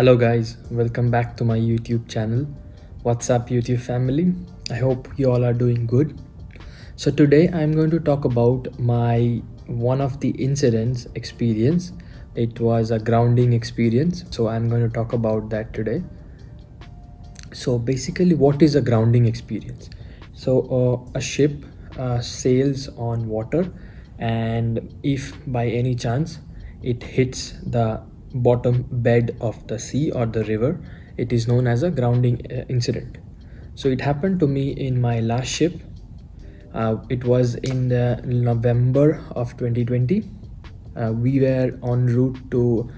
Hello guys, welcome back to my YouTube channel. What's up YouTube family? I hope you all are doing good. So today I'm going to talk about my one of the incidents experience. It was a grounding experience. So I'm going to talk about that today. So basically what is a grounding experience? So a ship sails on water, and if by any chance it hits the bottom bed of the sea or the river, it is known as a grounding incident. So it happened to me in my last ship. It was in the November of 2020. We were en route to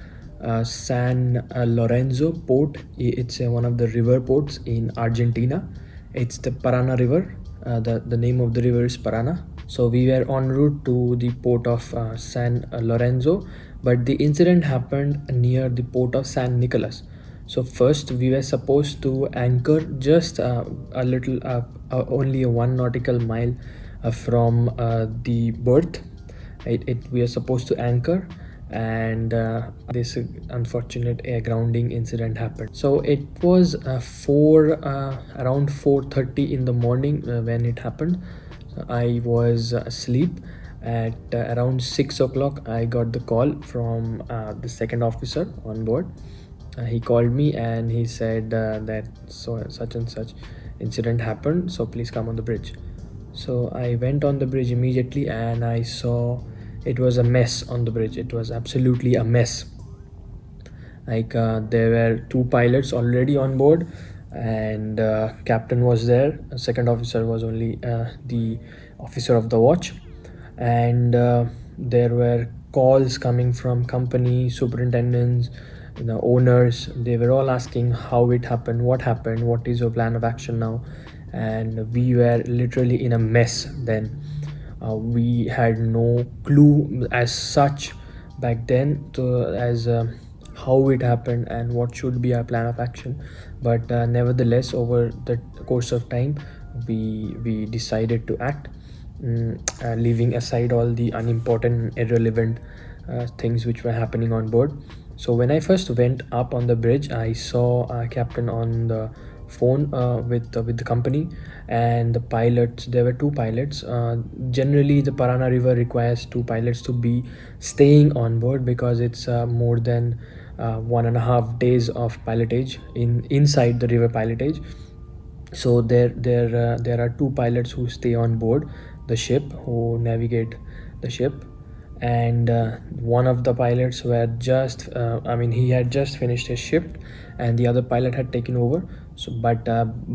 San Lorenzo port. It's one of the river ports in Argentina. It's the Parana River. The name of the river is Parana. So we were en route to the port of San Lorenzo, but the incident happened near the port of San Nicolas. So first we were supposed to anchor just a little, only a 1 nautical mile from the berth. We are supposed to anchor, and this unfortunate air grounding incident happened. So it was around 4:30 in the morning when it happened. I was asleep. At around 6 o'clock I got the call from the second officer on board. He called me and he said that such and such incident happened, so please come on the bridge. So I went on the bridge immediately and I saw it was a mess on the bridge. It was absolutely a mess. Like there were two pilots already on board, and captain was there. Second officer was only the officer of the watch, and there were calls coming from company superintendents, owners. They were all asking how it happened, what is your plan of action now. And we were literally in a mess then. We had no clue as such back then as how it happened and what should be our plan of action. But nevertheless, over the course of time, we decided to act, leaving aside all the unimportant, irrelevant things which were happening on board. So when I first went up on the bridge, I saw a captain on the phone with the company, and the pilots. There were two pilots. Generally the Parana River requires two pilots to be staying on board because it's more than 1.5 days of pilotage inside the river pilotage. So there are two pilots who stay on board the ship, who navigate the ship. And one of the pilots were just he had just finished his shift, and the other pilot had taken over. So but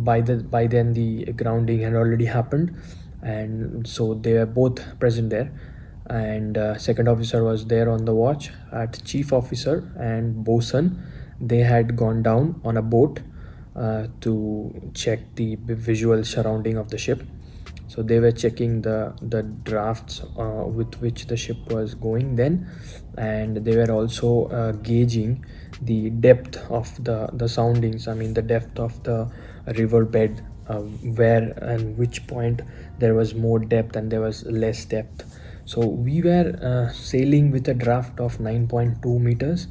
by then the grounding had already happened, and so they were both present there. And second officer was there on the watch. At chief officer and bosun, they had gone down on a boat to check the visual surrounding of the ship. So they were checking the drafts with which the ship was going then, and they were also gauging the depth of the soundings. I mean the depth of the riverbed, where and which point there was more depth and there was less depth. So we were sailing with a draft of 9.2 meters,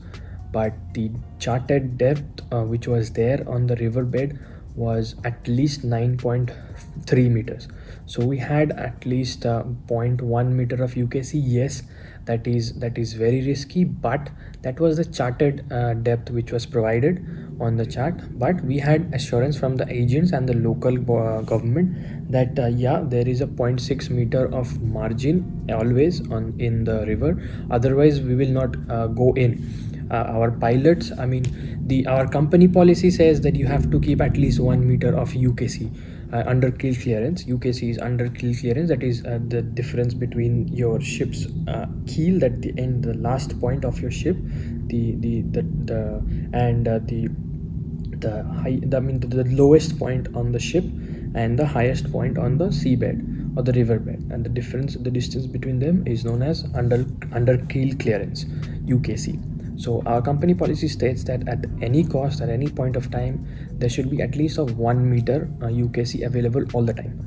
but the charted depth which was there on the riverbed was at least 9.3 meters. So we had at least 0.1 meter of UKC. Yes, that is very risky, but that was the charted depth which was provided on the chart. But we had assurance from the agents and the local government that yeah, there is a 0.6 meter of margin always in the river, otherwise we will not go in. Our pilots, our company policy says that you have to keep at least 1 meter of UKC, underkill clearance. UKC is underkill clearance. That is the difference between your ship's keel, that the end, the last point of your ship, the lowest point on the ship, and the highest point on the seabed or the riverbed, and the distance between them is known as underkill clearance, UKC. So our company policy states that at any cost, at any point of time, there should be at least a 1 meter UKC available all the time.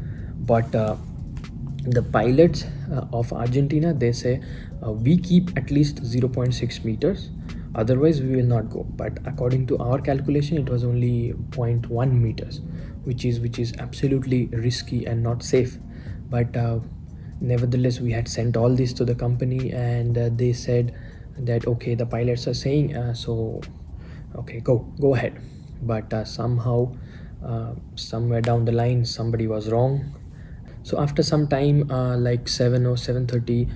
But the pilots of Argentina, they say we keep at least 0.6 meters. otherwise we will not go. But according to our calculation, it was only zero 0.1 meters, which is absolutely risky and not safe. But nevertheless, we had sent all this to the company, and they said that okay, the pilots are saying so okay, go ahead. But somehow somewhere down the line somebody was wrong. So after some time, like 7 or 7:30,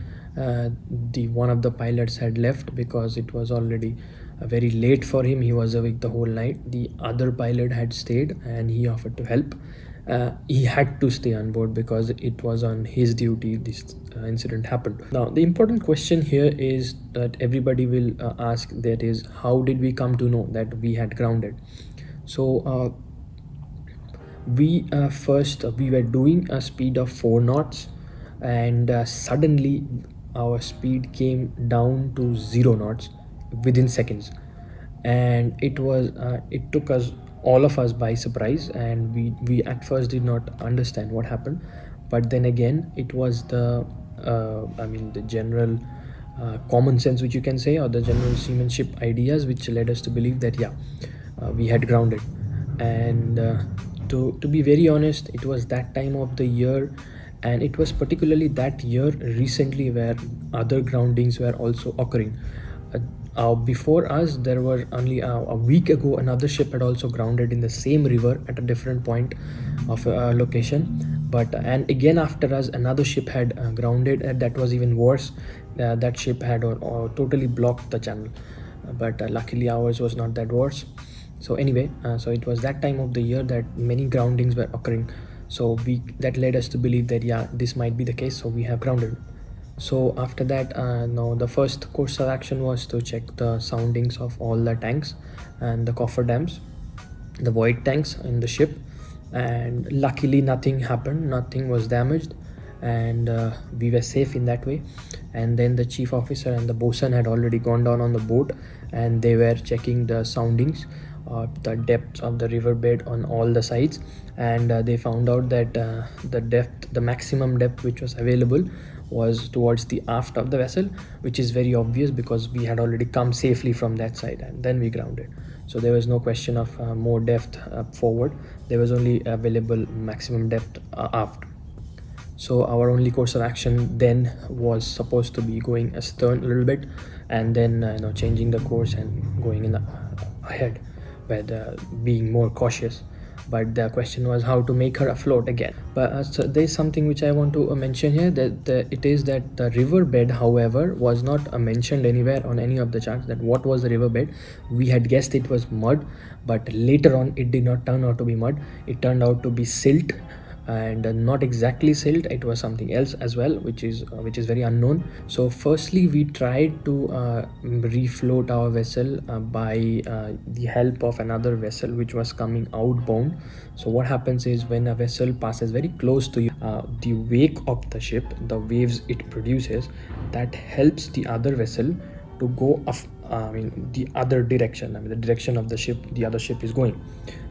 the one of the pilots had left because it was already very late for him. He was awake the whole night. The other pilot had stayed and he offered to help. He had to stay on board because it was on his duty this incident happened. Now the important question here is that everybody will ask, that is, how did we come to know that we had grounded? So we first we were doing a speed of 4 knots, and suddenly our speed came down to 0 knots within seconds. And it took us, all of us, by surprise, and we at first did not understand what happened. But then again, it was the the general common sense, which you can say, or the general seamanship ideas, which led us to believe that yeah, we had grounded. And to be very honest, it was that time of the year, and it was particularly that year recently where other groundings were also occurring. Before us, there were only a week ago another ship had also grounded in the same river at a different point of location. But and again after us, another ship had grounded, and that was even worse. That ship had or totally blocked the channel, but luckily ours was not that worse. So anyway, so it was that time of the year that many groundings were occurring. So that led us to believe that yeah, this might be the case, so we have grounded. So after that, now the first course of action was to check the soundings of all the tanks and the coffer dams, the void tanks in the ship. And luckily nothing happened, nothing was damaged, and we were safe in that way. And then the chief officer and the bosun had already gone down on the boat, and they were checking the soundings, the depths of the riverbed on all the sides. And they found out that the maximum depth which was available was towards the aft of the vessel, which is very obvious because we had already come safely from that side and then we grounded. So there was no question of more depth forward. There was only available maximum depth aft. So our only course of action then was supposed to be going astern a little bit, and then changing the course and going in ahead with being more cautious. But the question was how to make her afloat again. But so there's something which I want to mention here, that it is that the riverbed, however, was not mentioned anywhere on any of the charts. That what was the riverbed? We had guessed it was mud, but later on it did not turn out to be mud. It turned out to be silt, and not exactly silt, it was something else as well, which is very unknown. So firstly we tried to refloat our vessel by the help of another vessel which was coming outbound. So what happens is, when a vessel passes very close to you, the wake of the ship, the waves it produces, that helps the other vessel to go the other direction, the direction of the ship the other ship is going.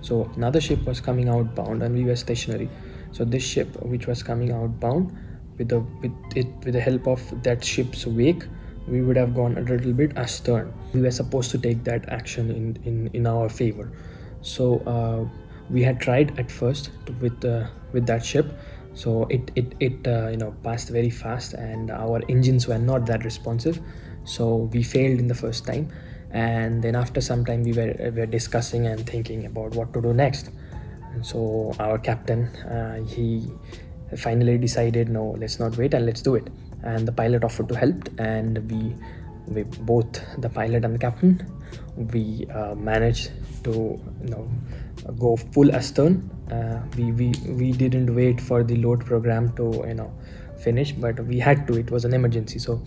So another ship was coming outbound and we were stationary. So this ship, which was coming outbound, with the help of that ship's wake, we would have gone a little bit astern. We were supposed to take that action in our favor. So we had tried at first with that ship. So it passed very fast, and our engines were not that responsive. So we failed in the first time, and then after some time we were discussing and thinking about what to do next. And so our captain, he finally decided, no, let's not wait and let's do it. And the pilot offered to help, and we both, the pilot and the captain, we managed to go full astern. We didn't wait for the load program to finish, but we had to. It was an emergency, so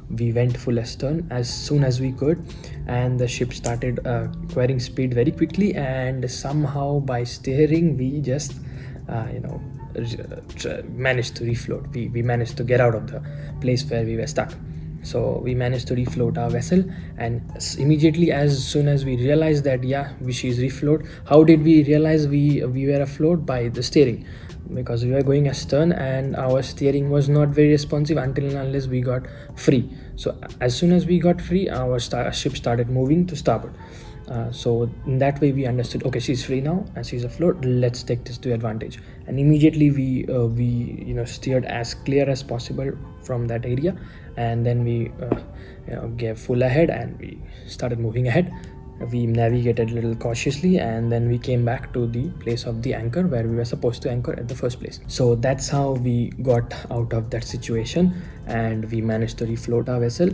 we went full astern as soon as we could, and the ship started acquiring speed very quickly. And somehow by steering, we just managed to refloat. We managed to get out of the place where we were stuck. So we managed to refloat our vessel, and immediately, as soon as we realized that yeah, she is refloat. How did we realize we were afloat? By the steering. because we were going astern and our steering was not very responsive until and unless we got free. So as soon as we got free, our ship started moving to starboard. So in that way we understood, okay, she's free now and she's afloat, let's take this to advantage. And immediately we steered as clear as possible from that area, and then we gave full ahead and we started moving ahead. We navigated a little cautiously, and then we came back to the place of the anchor where we were supposed to anchor at the first place. So that's how we got out of that situation, and we managed to refloat our vessel.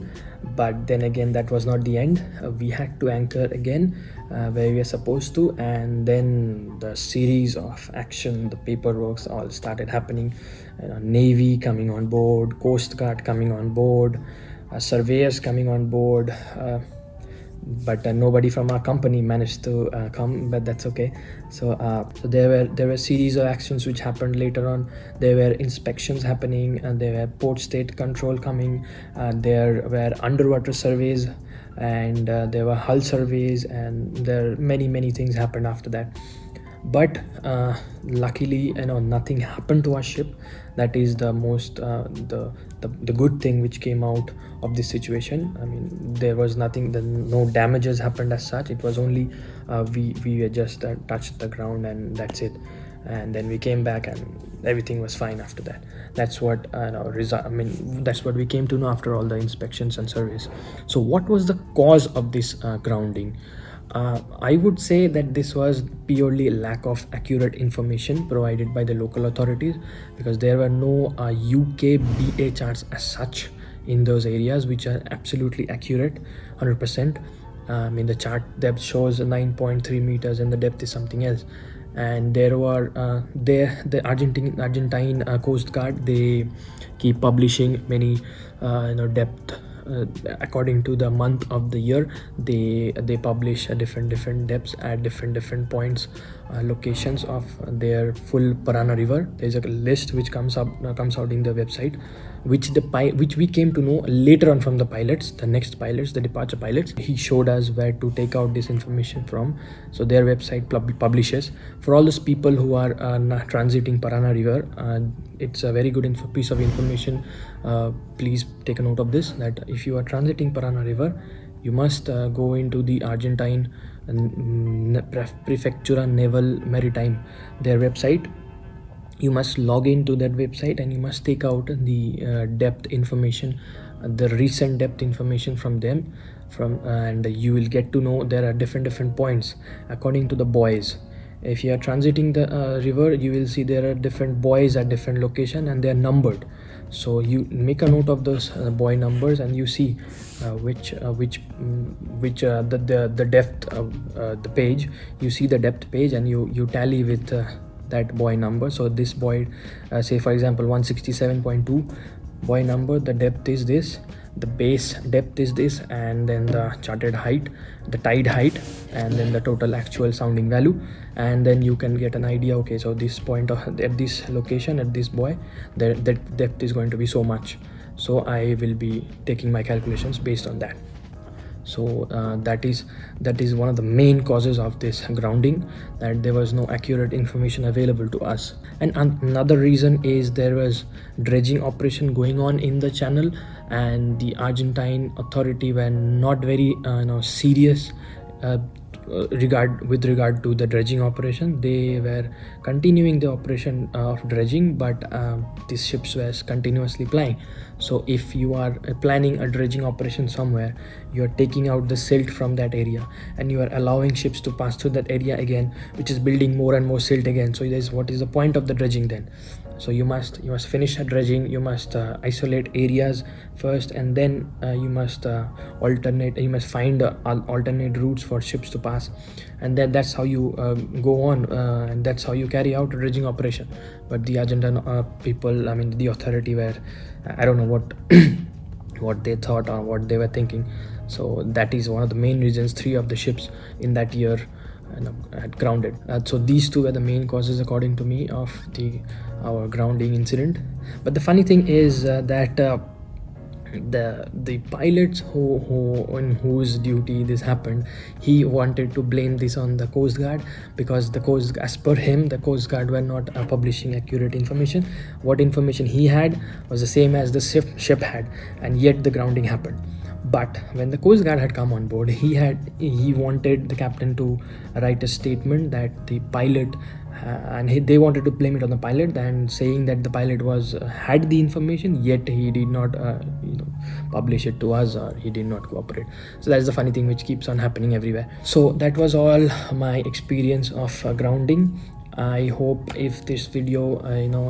But then again, that was not the end. We had to anchor again where we were supposed to, and then the series of action, the paperwork all started happening. Navy coming on board, Coast Guard coming on board, surveyors coming on board, but nobody from our company managed to come, but that's okay. So there were series of actions which happened later on. There were inspections happening, and there were port state control coming, there were underwater surveys, and there were hull surveys, and there many things happened after that. But luckily, nothing happened to our ship. That is the most the good thing which came out of this situation. I mean, there was nothing, no damages happened as such. It was only we just touched the ground, and that's it. And then we came back and everything was fine after that. That's what that's what we came to know after all the inspections and surveys. So what was the cause of this grounding? I would say that this was purely lack of accurate information provided by the local authorities, because there were no UK BA charts as such in those areas which are absolutely accurate 100%. The chart depth shows 9.3 meters and the depth is something else. And there were the Argentine Coast Guard, they keep publishing many depth. According to the month of the year, they publish different depths at different points, locations of their full Parana river. There's a list which comes out in the website, which we came to know later on from the pilots, the next pilots, the departure pilots. He showed us where to take out this information from. So their website publishes for all those people who are transiting Parana river. It's a very good piece of information. Please take a note of this, that if you are transiting Parana river, you must go into the Argentine Prefectura Naval Maritime, their website. You must log into that website and you must take out the depth information, the recent depth information from them, and you will get to know there are different points according to the buoys. If you are transiting the river, you will see there are different buoys at different location and they are numbered. So you make a note of those buoy numbers, and you see the depth of the page. You see the depth page and you tally with that buoy number. So this buoy, say for example 167.2 buoy number, the depth is this, the base depth is this, and then the charted height, the tide height, and then the total actual sounding value. And then you can get an idea, okay, so this point at this location, at this buoy, the depth is going to be so much. So I will be taking my calculations based on that. So that is one of the main causes of this grounding, that there was no accurate information available to us. And another reason is there was dredging operation going on in the channel, and the Argentine authority were not very serious with regard to the dredging operation. They were continuing the operation of dredging, but these ships were continuously plying. So if you are planning a dredging operation somewhere, you are taking out the silt from that area and you are allowing ships to pass through that area again, which is building more and more silt again. So what is the point of the dredging then? So you must finish dredging, you must isolate areas first, and then you must find alternate routes for ships to pass, and that's how you go on, and that's how you carry out a dredging operation. But the Argentine people, the authority were, I don't know what what they thought or what they were thinking. So that is one of the main reasons 3 of the ships in that year had grounded. So these 2 were the main causes, according to me, of our grounding incident. But the funny thing is that the pilots who on whose duty this happened, he wanted to blame this on the Coast Guard, because the coast, as per him, the Coast Guard were not publishing accurate information. What information he had was the same as the ship had, and yet the grounding happened. But when the Coast Guard had come on board, he wanted the captain to write a statement that the pilot they wanted to blame it on the pilot, and saying that the pilot was had the information, yet he did not publish it to us, or he did not cooperate. So that's the funny thing which keeps on happening everywhere. So that was all my experience of grounding. I hope if this video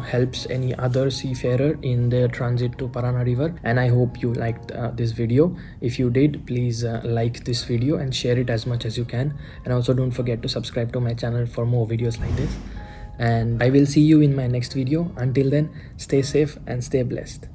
helps any other seafarer in their transit to Parana River, and I hope you liked this video. If you did, please like this video and share it as much as you can, and also don't forget to subscribe to my channel for more videos like this. And I will see you in my next video. Until then, stay safe and stay blessed.